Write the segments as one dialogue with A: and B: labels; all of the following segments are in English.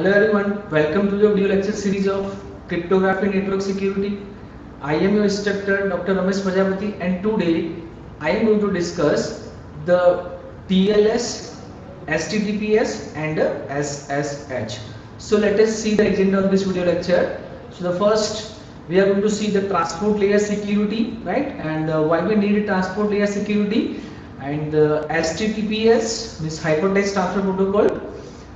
A: Hello everyone, welcome to the video lecture series of Cryptography Network Security. I am your instructor Dr. Ramesh Prajapati, and today I am going to discuss the TLS, HTTPS and SSH. So let us see the agenda of this video lecture. So the first we are going to see the transport layer security, right? And why we need a transport layer security, and HTTPS means hypertext transfer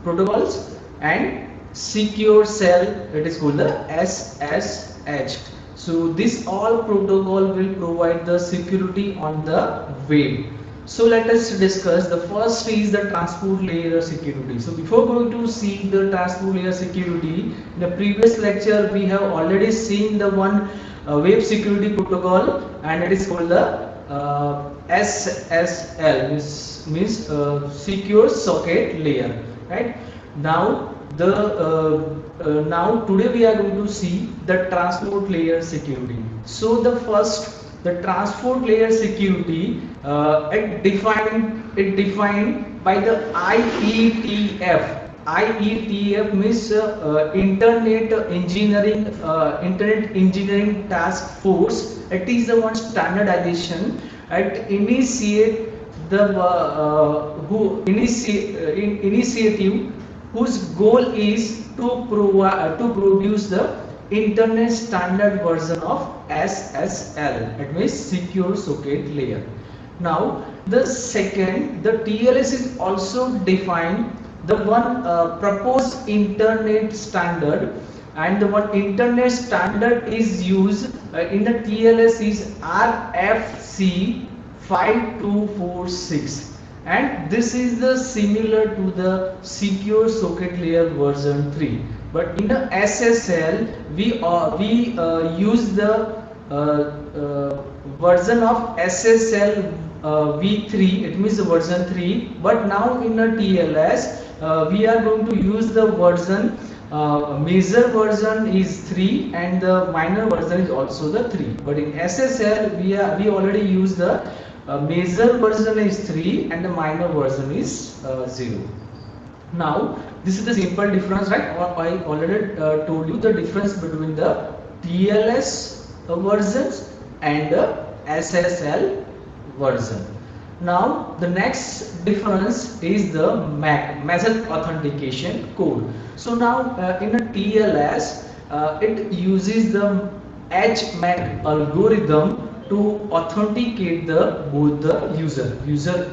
A: protocols, and secure cell, that is called the SSH. So this all protocol will provide the security on the web. So let us discuss. The first is the transport layer security. So before going to see the transport layer security, in the previous lecture we have already seen the one web security protocol, and it is called the SSL, means secure socket layer, right? Now now today we are going to see the transport layer security. So the first, the transport layer security, it defined by the IETF. IETF means Internet Engineering Task Force. It is the one standardization at initiate the initiative whose goal is to produce the internet standard version of SSL. It means secure socket layer. Now the second, the TLS is also defined the one proposed internet standard, and the one internet standard is used in the TLS is RFC 5246, and this is the similar to the secure socket layer version 3. But in the SSL we use the version of SSL v3, it means the version 3. But now in the TLS we are going to use the version, major version is 3 and the minor version is also the 3. But in SSL we already use the major version is 3 and the minor version is 0. Now this is the simple difference, right? I already told you the difference between the TLS versions and the SSL version. Now the next difference is the MAC, method authentication code. So now in a TLS it uses the HMAC algorithm to authenticate both the user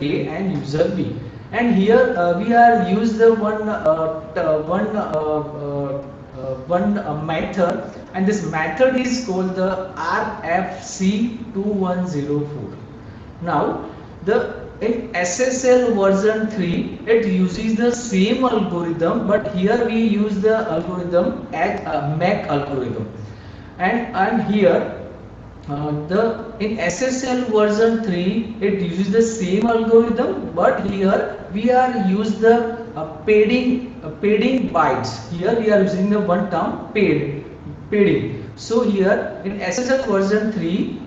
A: A and user B. And here we are use the one method, and this method is called the RFC2104. Now in SSL version 3 it uses the same algorithm, but here we use the algorithm as MAC algorithm, and here in SSL version 3 it uses the same algorithm, but here we are use the padding bytes. Here we are using the one term padding. So here in SSL version 3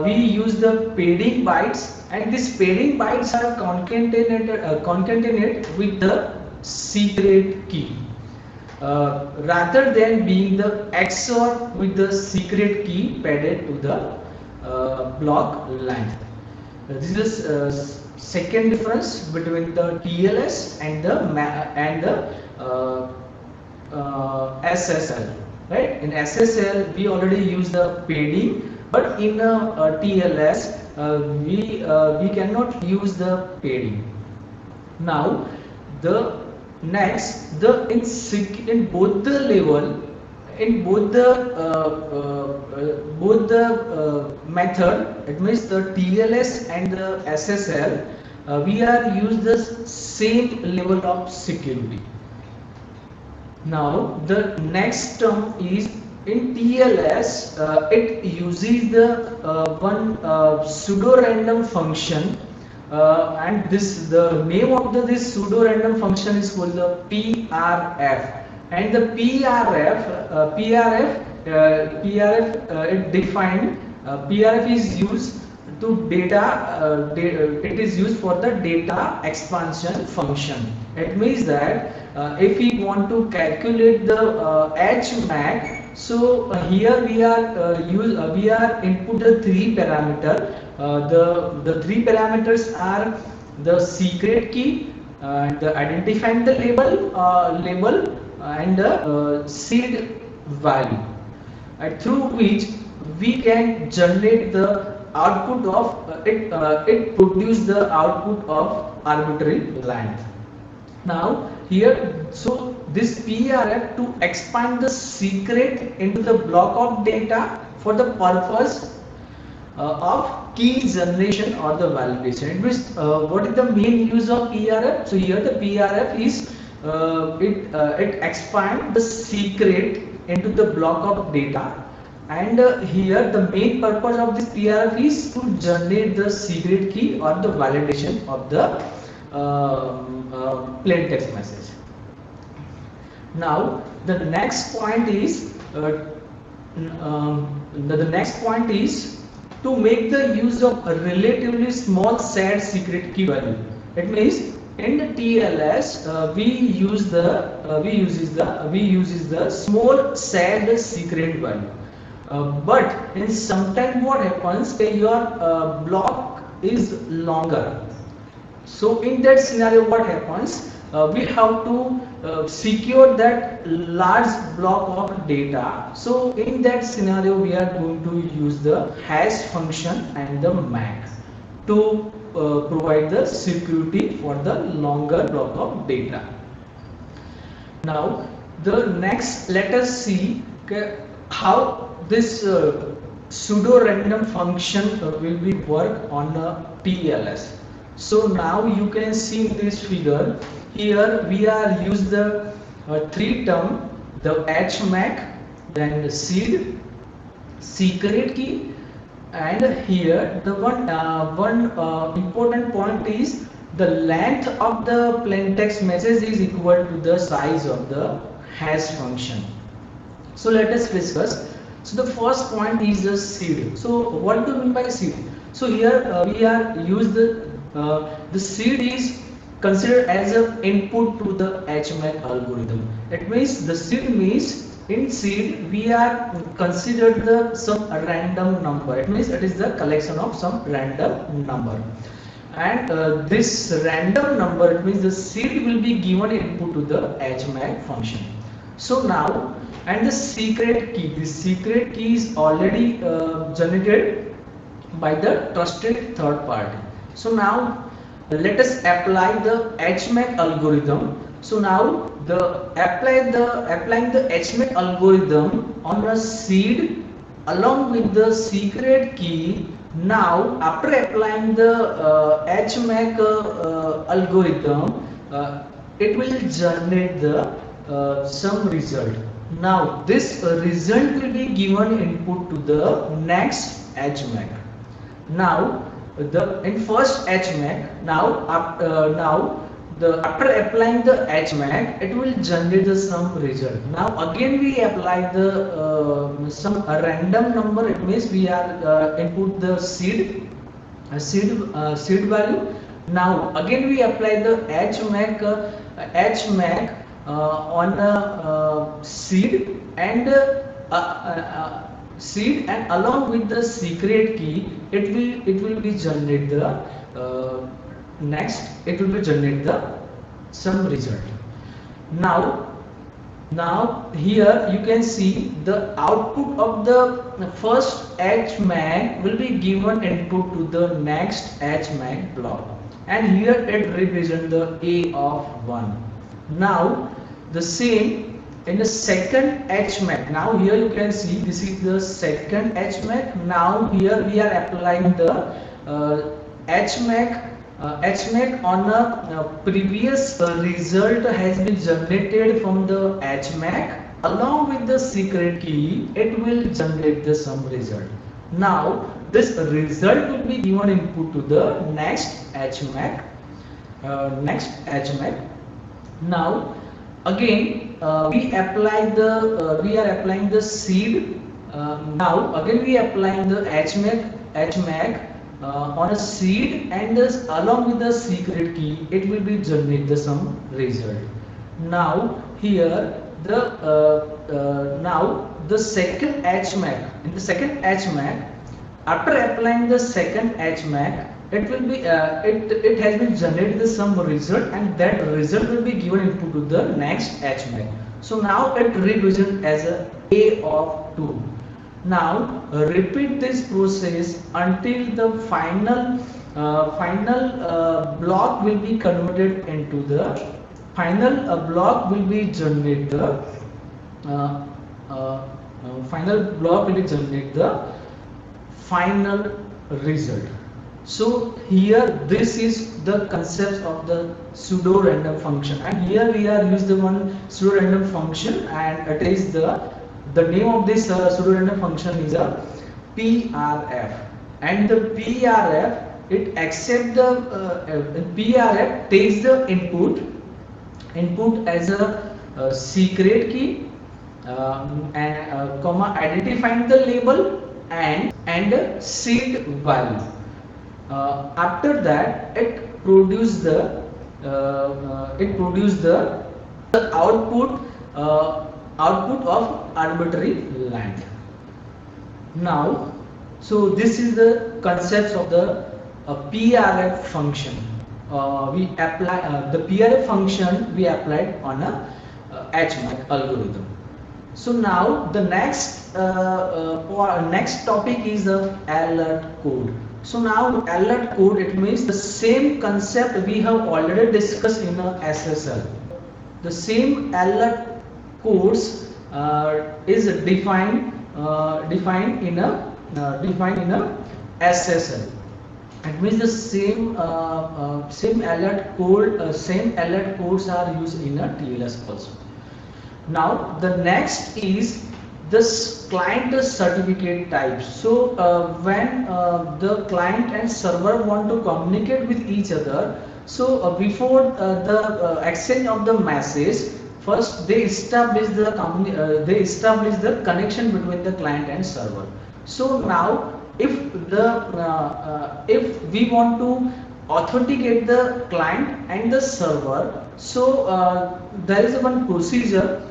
A: we use the padding bytes, and these padding bytes are concatenated with the secret key, rather than being the XOR with the secret key padded to the block length. This is the second difference between the TLS and the SSL. Right? In SSL we already use the padding, but in TLS we cannot use the padding. Now the next, in both the level, in both the method, it means the TLS and the SSL, we are use the same level of security. Now the next term is in TLS it uses the one pseudo random function, and the name of this pseudo random function is called the PRF. And the PRF it defined, PRF is used to it is used for the data expansion function. It means that if we want to calculate the HMAC, so here we are input the three parameter. The three parameters are the secret key, the identifying the label and the seed value, through which we can generate the output of it produce the output of arbitrary length. Now here, so this PRF to expand the secret into the block of data for the purpose of key generation or the validation. It means what is the main use of PRF? So here the PRF is it expand the secret into the block of data, and here the main purpose of this PRF is to generate the secret key or the validation of the plain text message. Now the next point is the next point is to make the use of a relatively small shared secret key value. It means in the TLS we uses the small shared secret value. But in sometimes what happens, your block is longer. So in that scenario what happens, we have to secure that large block of data. So in that scenario we are going to use the hash function and the MAC to provide the security for the longer block of data. Now the next, let us see how this pseudo random function will be work on a TLS. So now you can see in this figure, here we are use the three term, the HMAC, then the seed, secret key, and here the one important point is the length of the plain text message is equal to the size of the hash function. So let us discuss. So the first point is the seed. So what do you mean by seed? So here we are use the seed is considered as an input to the HMAC algorithm. It means the seed means in seed we are considered the some random number. It means it is the collection of some random number, and this random number, it means the seed will be given input to the HMAC function. So now, and the secret key, this secret key is already generated by the trusted third party. So now let us apply the HMAC algorithm. So now applying the HMAC algorithm on a seed along with the secret key. Now after applying the HMAC algorithm, it will generate the some result. Now this result will be given input to the next HMAC. Now in first HMAC, after applying the HMAC, it will generate some result. Now again we apply the some random number. It means we are input the seed value. Now again we apply the HMAC on seed and along with the secret key, it will be generate the next, it will be generate the some result. Now here you can see the output of the first HMAC will be given input to the next HMAC block, and here it represents the A of 1. Now the same in the second HMAC. Now here you can see this is the second HMAC. Now here we are applying the HMAC on a previous result has been generated from the HMAC. Along with the secret key, it will generate the some result. Now this result will be given input to the next HMAC. Now again we are applying the seed. Now again we are applying the HMAC on a seed, and along with the secret key, it will be generate the some result. Now here now the second HMAC, in the second HMAC, after applying the second HMAC, it will be it has been generated some result, and that result will be given input to the next HMAC. So now it represents as a of 2. Now repeat this process until the final block will be converted into the block will be generate the uh, uh, final block will generate the final result. So here this is the concept of the pseudo random function, and here we are use the one pseudo random function, and it is the name of this pseudo random function is a PRF, and the PRF it accept the PRF takes the input as a secret key, and comma identifying the label and a seed value. After that, it produce the output of arbitrary length. Now, so this is the concepts of the PRF function. We apply the PRF function we applied on a HMAC algorithm. So now the next topic is the alert code. So now alert code, it means the same concept we have already discussed in a SSL. The same alert codes is defined in a SSL. It means the same alert codes are used in a TLS also. Now the next is this client certificate types. So when the client and server want to communicate with each other, so before the exchange of the message, first they establish the connection between the client and server. So now if we want to authenticate the client and the server, so there is one procedure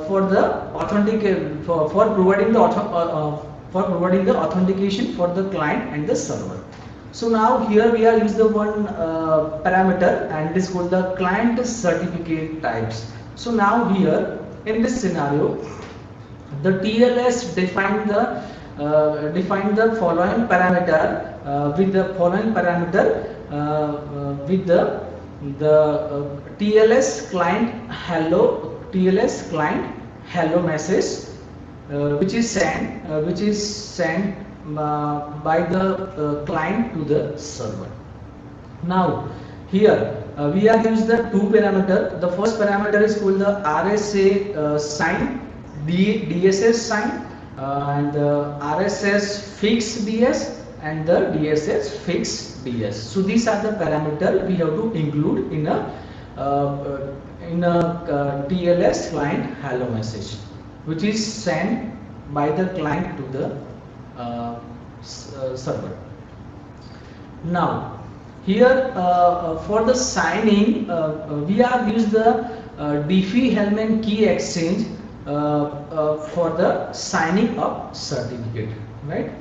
A: for the authenticate for providing the authentication for the client and the server. So now here we are use the one parameter, and this called the client certificate types. So now here in this scenario, the TLS define the following parameter with the following parameter with the TLS client hello message which is sent by the client to the server. Now here we are use the two parameter. The first parameter is called the RSA sign, DSS sign, and the RSS fixed DS and the DSS fixed DS. So these are the parameter we have to include in a TLS client hello message, which is sent by the client to the server. Now here for the signing we are use the Diffie-Hellman key exchange for the signing of certificate, right?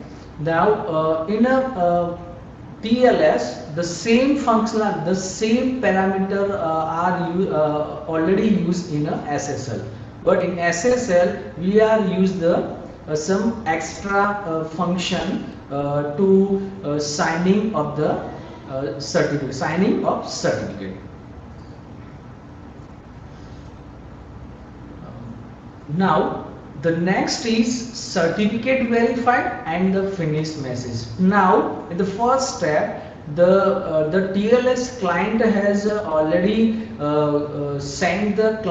A: Now in a TLS, the same function, the same parameter are already used in a SSL, but in SSL we are use the some extra function to signing of the certificate. Now the next is certificate verified and the finished message. Now in the first step, the TLS client has already sent the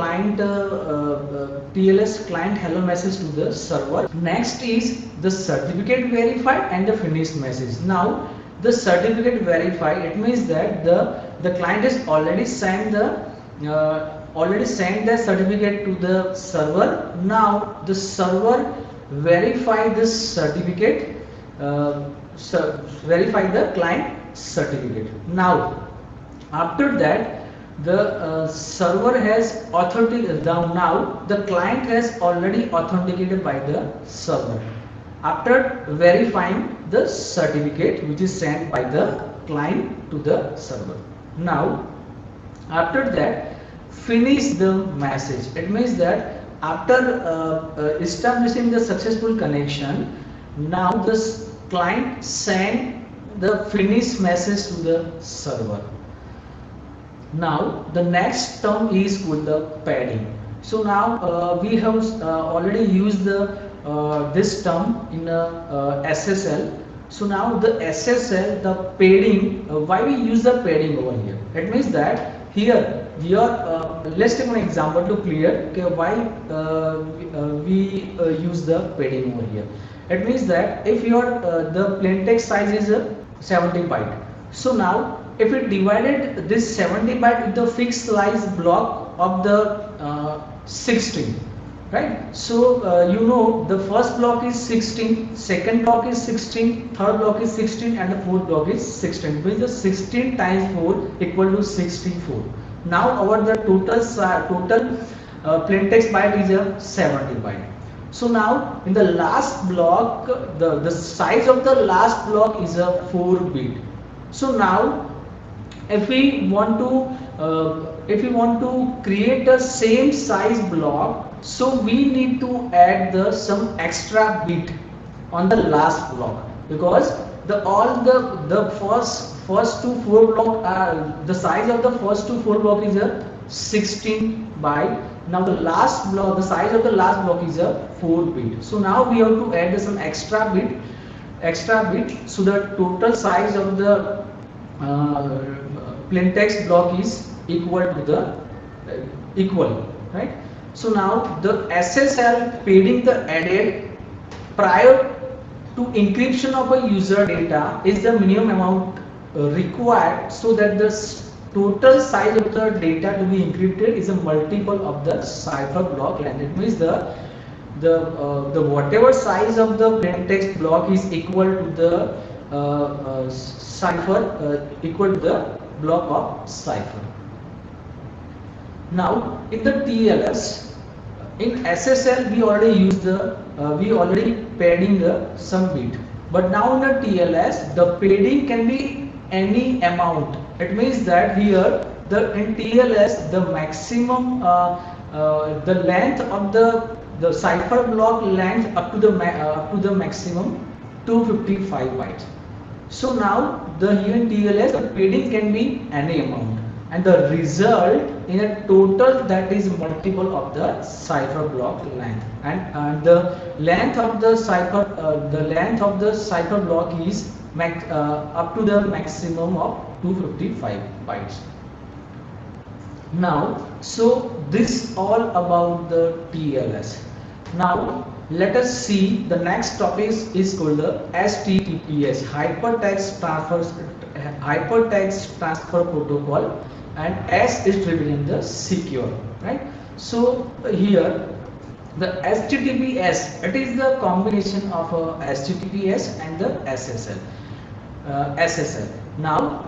A: TLS client hello message to the server. Next is the certificate verified and the finished message. Now the certificate verified, it means that the client has already sent the certificate to the server. Now the server verify this certificate, verify the client certificate. Now after that the server has authenticated. Now the client has already authenticated by the server after verifying the certificate which is sent by the client to the server. Now after that, finish the message. It means that after establishing the successful connection, now this client send the finish message to the server. Now the next term is called the padding. So now we have already used the this term in SSL. So now the SSL, the padding, why we use the padding over here? It means that here let's take an example to clear okay, why we use the padding over here. It means that if your the plain text size is 70 byte, so now if we divided this 70 byte with the fixed size block of the 16, right? So you know the first block is 16, second block is 16, third block is 16, and the fourth block is 16. Which is 16 times 4 equal to 64. Now our the total plain text byte is a 70 byte. So now in the last block, the size of the last block is a 4 bit. So now if we want to create a same size block, so we need to add some extra bit on the last block, because the first to four block the size of the first to four block is a 16 byte. Now the last block, the size of the last block is a 4 bit. So now we have to add some extra bit, so the total size of the plain text block is equal to the right. So now the SSL padding the added prior to encryption of a user data is the minimum amount required, so that the total size of the data to be encrypted is a multiple of the cipher block length. It means the whatever size of the plain text block is equal to the cipher equal to the block of cipher. Now in the TLS, in SSL we already padding some bit, but now in the TLS the padding can be any amount. It means that here in TLS the maximum the length of the cipher block length up to the maximum 255 bytes. So now here in TLS the padding can be any amount, and the result in a total that is multiple of the cipher block length, and the length of the cipher block is up to the maximum of 255 bytes. Now so this all about the TLS. Now let us see the next topic is called the HTTPS, Hypertext Transfer Protocol, and S is representing the secure, right? So here the HTTPS, it is the combination of HTTPS and the SSL. Now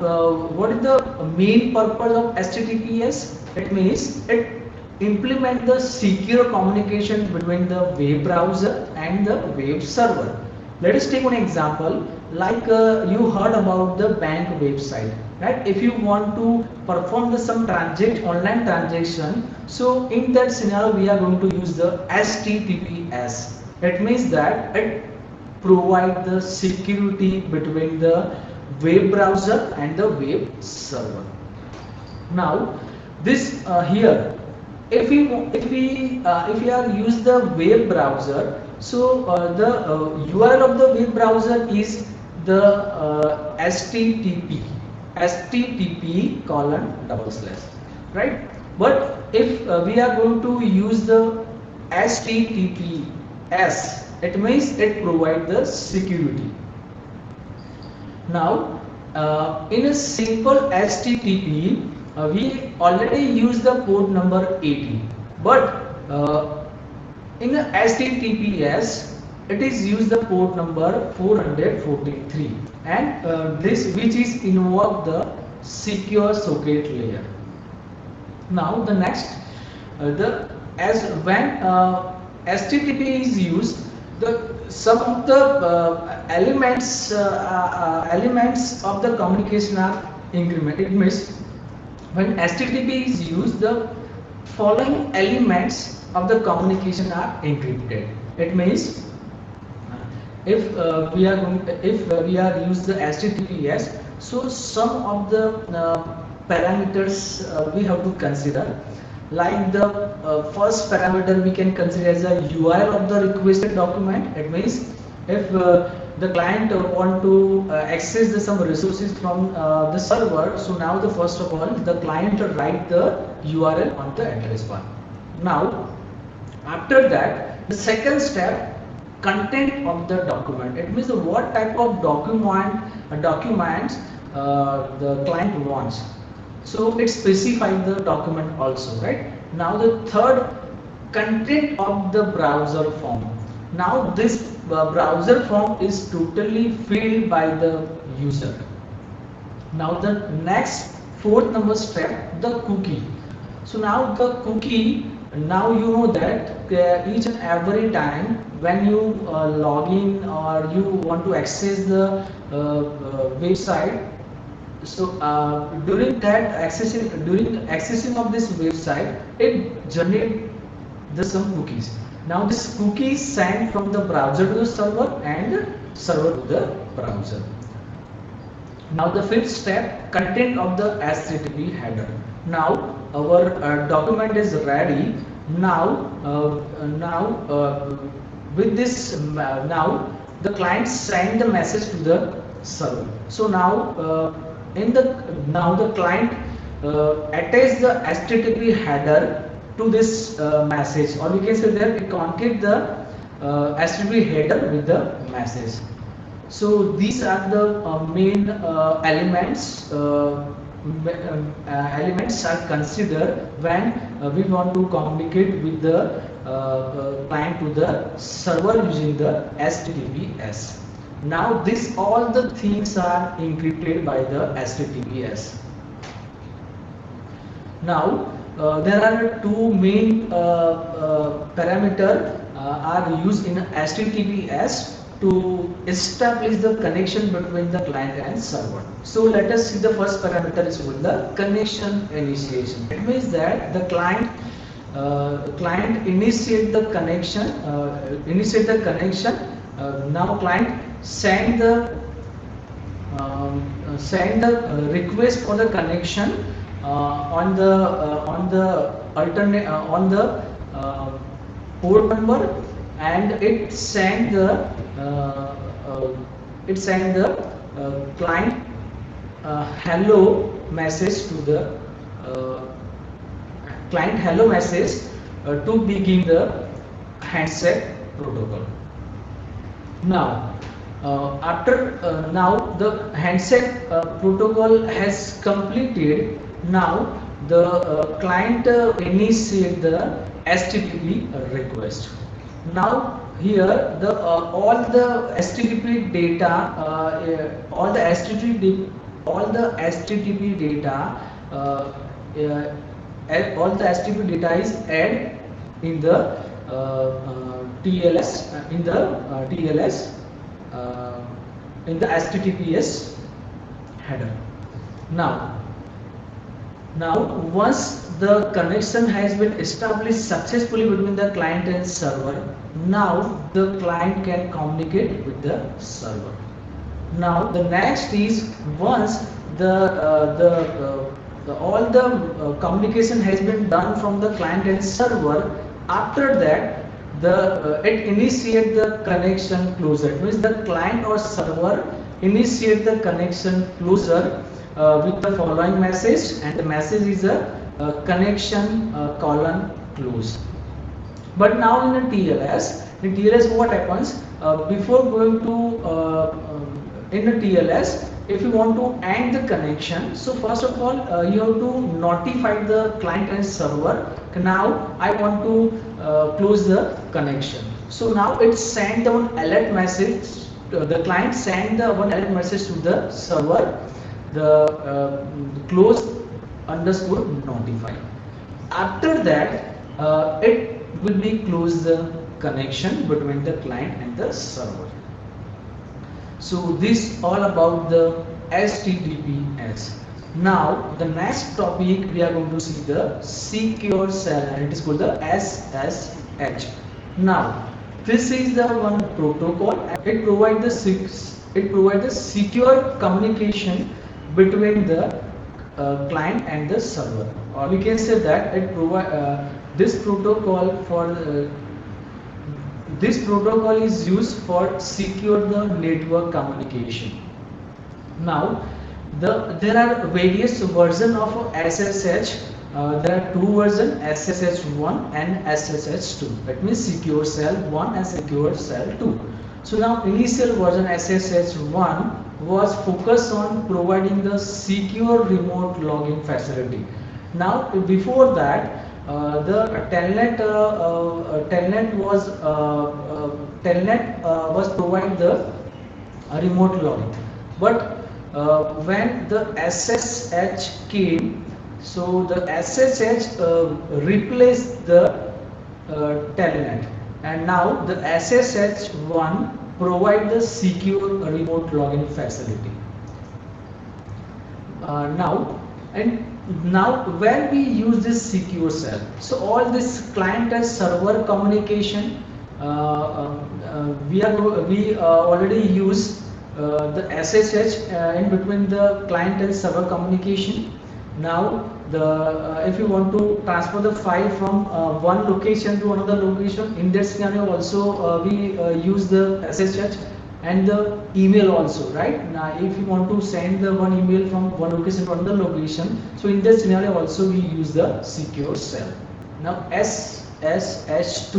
A: what is the main purpose of HTTPS? It means it implement the secure communication between the web browser and the web server. Let us take one example, like you heard about the bank website, right? If you want to perform some online transaction, so in that scenario we are going to use the HTTPS. It means that it provide the security between the web browser and the web server. Now this here, if we are use the web browser, so the URL of the web browser is the http :/, right? But if we are going to use the HTTPS, it means it provides the security. Now in a simple HTTP, we already use the port number 80, but in the HTTPS it is used the port number 443, and this which is involve the secure socket layer. Now the next, the as when HTTP is used, the some of the elements of the communication are increment. It means when HTTP is used, the following elements of the communication are encrypted. It means if we are use the HTTPS, so some of the parameters we have to consider. Like the first parameter we can consider as a URL of the requested document. It means if the client want to access some resources from the server, so now the first of all the client write the URL on the address bar. Now after that, the second step, content of the document. It means what type of documents the client wants. So it specifies the document also, right? Now the third, content of the browser form. Now this browser form is totally filled by the user. Now the next fourth number step, the cookie. So now the cookie, now you know that each and every time when you log in or you want to access the website, so during accessing of this website, it generates some cookies. Now this cookie is sent from the browser to the server and server to the browser. Now the fifth step, content of the HTTP header. Now our document is ready. Now with this now the client send the message to the server. So now the client attach the HTTP header to this message, or we can say that it concatenate the HTTP header with the message. So these are the main elements are considered when we want to communicate with the client to the server using the HTTPS. Now all the things are encrypted by the HTTPS. Now there are two main parameters are used in HTTPS to establish the connection between the client and server. So let us see the first parameter is with the connection initiation. It means that the client initiate the connection. Now client send the request for the connection on the port number, and it send the client hello message to the client hello message to begin the handshake protocol. Now after now the handshake protocol has completed. Now the client initiate the HTTP request. Now here the all the HTTP data all the HTTP data is added in the TLS in the HTTPS header. Now once the connection has been established successfully between the client and server, now the client can communicate with the server. Now the next is once all the communication has been done from the client and server, after that it initiate the connection closure. It means the client or server initiate the connection closure with the following message, and the message is a connection close. But now in TLS what happens before going to in the TLS, if you want to end the connection, so first of all you have to notify the client and server, now I want to close the connection. So now it send the one alert message, the client send the one alert message to the server, the close _ notify. After that, it will be close the connection between the client and the server. So this all about the HTTPS. Now the next topic we are going to see the secure cell, and it is called the SSH. Now this is the one protocol. It provides the secure communication between the client and the server. Or we can say that it provide this protocol for this protocol is used for secure the network communication. Now, there are various versions of SSH. There are two versions, SSH1 and SSH2. That means secure cell 1 and secure cell 2. So now initial version SSH1 was focused on providing the secure remote login facility. Now before that, the telnet was provide the remote login, but when the SSH came, so the SSH replaced the telnet, and now the SSH1 provide the secure remote login facility. Now when we use this secure cell, so all this client and server communication, we already use the SSH in between the client and server communication. Now if you want to transfer the file from one location to another location, in that scenario also we use the SSH and the email also, right? Now if you want to send the one email from one location to another location, so in this scenario also we use the secure cell. Now SSH2,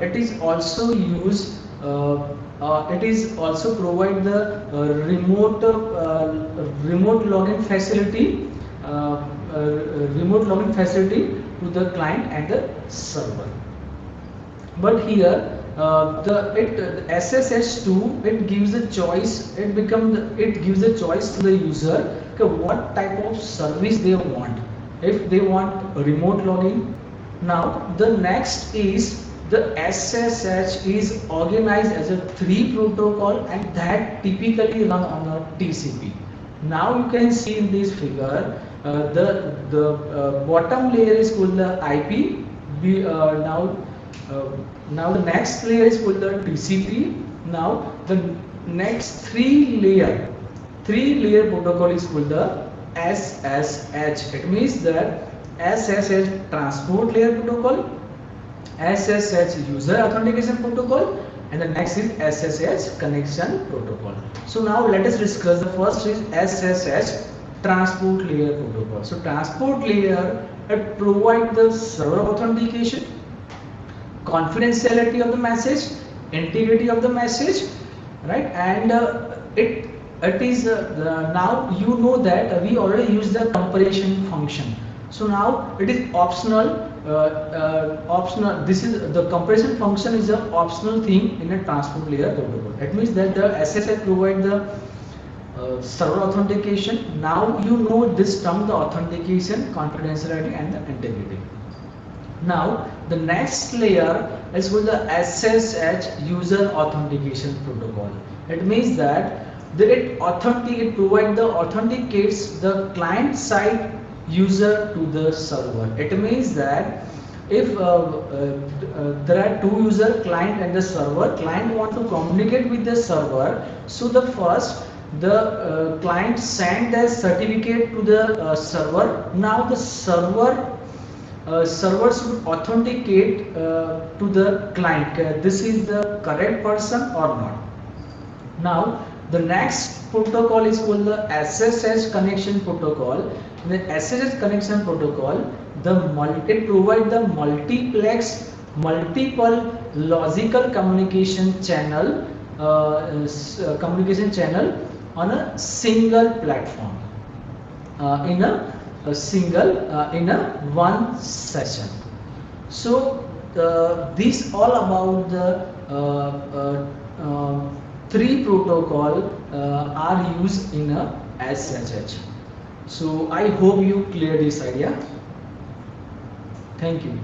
A: it is also used, it is also provide the remote login facility, to the client and the server. But here the SSH2, it gives a choice. It gives a choice to the user, okay, what type of service they want. If they want a remote login. Now the next is the SSH is organized as a 3 protocol, and that typically run on a TCP. Now you can see in this figure, the bottom layer is called the IP. Now the next layer is called the TCP. Now the next three layer protocol is called the SSH. It means that SSH transport layer protocol, SSH user authentication protocol, and the next is SSH connection protocol. So now let us discuss. The first is SSH transport layer protocol. So transport layer, it provides the server authentication, confidentiality of the message, integrity of the message, right? And it is now you know that we already use the comparison function. So now it is optional. Optional. This is the comparison function is an optional thing in a transport layer protocol. It means that the SSH provide the server authentication. Now you know this term, the authentication, confidentiality, and the integrity. Now the next layer is called the SSH user authentication protocol. It means that it authenticates the client side user to the server. It means that if there are two user, client and the server, client want to communicate with the server, so the first the client send the certificate to the server. Now the server should authenticate to the client, this is the correct person or not. Now the next protocol is called the SSH connection protocol. In the SSH connection protocol, it provides the multiple logical communication channel on a single platform, in a one session. So this all about the 3 protocol are used in a SSH. So I hope you clear this idea. Thank you.